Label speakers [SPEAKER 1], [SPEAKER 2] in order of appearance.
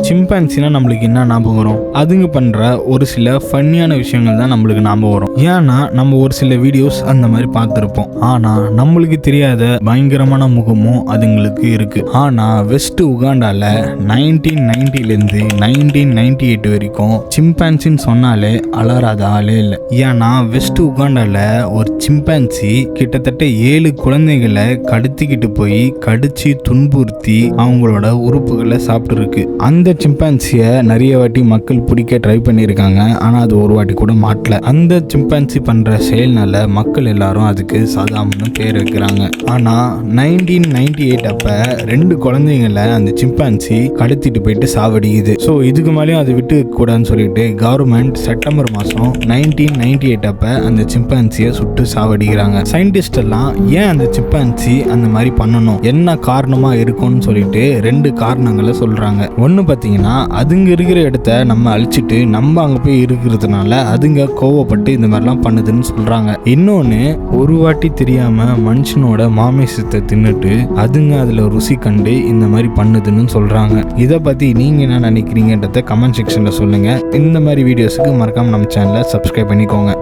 [SPEAKER 1] சிம்பான்சினா நம்மளுக்கு என்ன ஞாபகம் வரும்? அதுங்க பண்ற ஒரு சில ஃபன்னியான விஷயங்கள் தான் நம்மளுக்கு ஞாபகம் வரும். ஏன்னா நம்ம ஒரு சில வீடியோஸ் அந்த மாதிரி பார்த்துருப்போம். ஆனா நம்மளுக்கு தெரியாத பயங்கரமான முகமும் அதுங்களுக்கு இருக்கு. ஆனா வெஸ்ட் உகாண்டால 1990லேருந்து 1998 வரைக்கும் சிம்பான்சின்னு சொன்னாலே அலறாத ஆளே இல்லை. ஏன்னா வெஸ்ட் உகாண்டால ஒரு சிம்பான்சி கிட்டத்தட்ட 7 குழந்தைகளை கடத்திக்கிட்டு போய் கடிச்சு துன்புறுத்தி அவங்களோட உறுப்புகளை சாப்பிட்டு இருக்கு. அந்த சிம்பான்சியை நிறைய வாட்டி மக்கள் பிடிக்க ட்ரை பண்ணியிருக்காங்க. ஆனா அது ஒரு வாட்டி கூட மாட்டல. அந்த சிம்பான்சி பண்ற செயல்னால மக்கள் எல்லாரும் அதுக்கு சதாம்னு பேர் வைக்கிறாங்க. ஆனா 1998 அப்ப 2 குழந்தைங்களை அந்த சிம்பான்சி கடத்திட்டு போயிட்டு சாவடிக்குது. ஸோ இதுக்கு மேலேயும் அதை விட்டு கூடாதுன்னு சொல்லிட்டு கவர்மெண்ட் செப்டம்பர் மாதம் 1998 அப்ப அந்த சிம்பான்சியை சுட்டு சாவடிக்கிறாங்க. சயின்டிஸ்ட் எல்லாம் ஏன் அந்த சிம்பான்சி அந்த மாதிரி பண்ணணும், என்ன காரணமா இருக்கும்னு சொல்லிட்டு 2 காரணங்களை சொல்றாங்க. ஒன்று பார்த்தீங்கன்னா அதுங்க இருக்கிற இடத்த நம்ம அழிச்சிட்டு நம்ம அங்கே போய் இருக்கிறதுனால அதுங்க கோவப்பட்டு இந்த மாதிரிலாம் பண்ணுதுன்னு சொல்றாங்க. இன்னொன்று, ஒரு வாட்டி தெரியாம மனுஷனோட மாமிசத்தை தின்னுட்டு அதுங்க அதில் ருசி கண்டு இந்த மாதிரி பண்ணுதுன்னு சொல்றாங்க. இதை பற்றி நீங்கள் என்ன நினைக்கிறீங்கன்றத கமெண்ட் செக்ஷனில் சொல்லுங்கள். இந்த மாதிரி வீடியோஸுக்கு மறக்காமல் நம்ம சேனலை சப்ஸ்கிரைப் பண்ணிக்கோங்க.